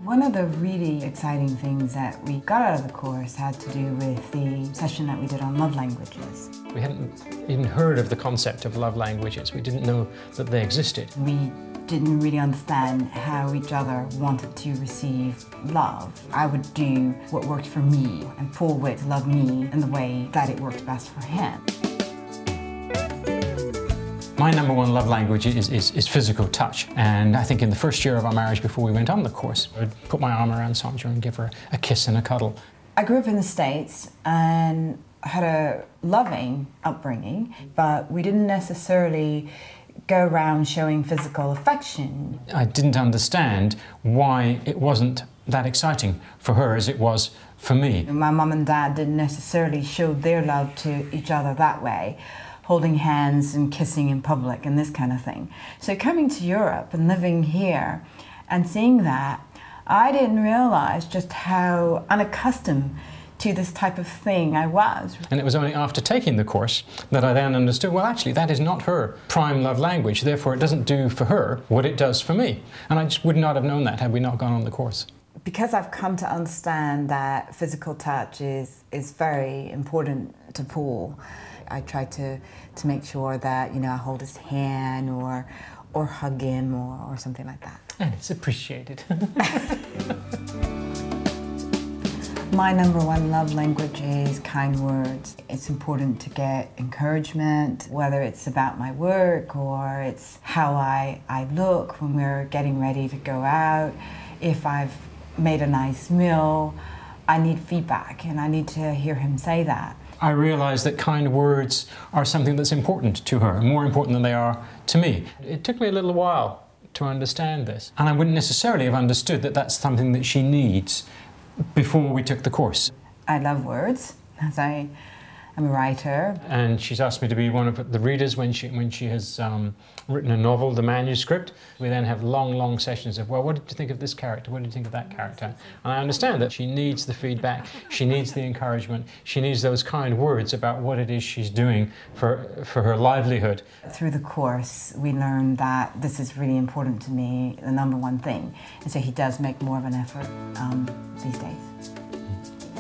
One of the really exciting things that we got out of the course had to do with the session that we did on love languages. We hadn't even heard of the concept of love languages. We didn't know that they existed. We didn't really understand how each other wanted to receive love. I would do what worked for me, and Paul would love me in the way that it worked best for him. My number one love language is physical touch, and I think in the first year of our marriage before we went on the course, I'd put my arm around Sonja and give her a kiss and a cuddle. I grew up in the States and had a loving upbringing, but we didn't necessarily go around showing physical affection. I didn't understand why it wasn't that exciting for her as it was for me. My mum and dad didn't necessarily show their love to each other that way, holding hands and kissing in public and this kind of thing. So coming to Europe and living here and seeing that, I didn't realize just how unaccustomed to this type of thing I was. And it was only after taking the course that I then understood, well, actually, that is not her prime love language, therefore it doesn't do for her what it does for me. And I just would not have known that had we not gone on the course. Because I've come to understand that physical touch is very important to Paul, I try to make sure that, you know, I hold his hand or hug him or something like that. And it's appreciated. My number one love language is kind words. It's important to get encouragement, whether it's about my work or it's how I look when we're getting ready to go out. If I've made a nice meal, I need feedback and I need to hear him say that. I realised that kind words are something that's important to her, more important than they are to me. It took me a little while to understand this, and I wouldn't necessarily have understood that that's something that she needs before we took the course. I love words, as I'm a writer. And she's asked me to be one of the readers when she has written a novel, the manuscript. We then have long sessions of, well, what did you think of this character? What did you think of that character? And I understand that she needs the feedback, she needs the encouragement, she needs those kind words about what it is she's doing for her livelihood. Through the course, we learned that this is really important to me, the number one thing. And so he does make more of an effort these days.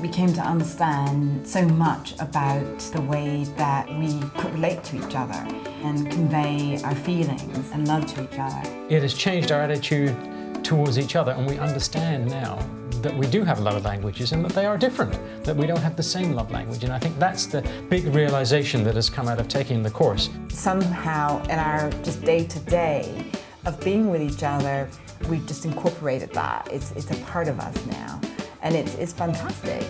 We came to understand so much about the way that we could relate to each other and convey our feelings and love to each other. It has changed our attitude towards each other, and we understand now that we do have love languages and that they are different, that we don't have the same love language. And I think that's the big realization that has come out of taking the course. Somehow in our just day-to-day of being with each other, we've just incorporated that. It's a part of us now. And it's fantastic.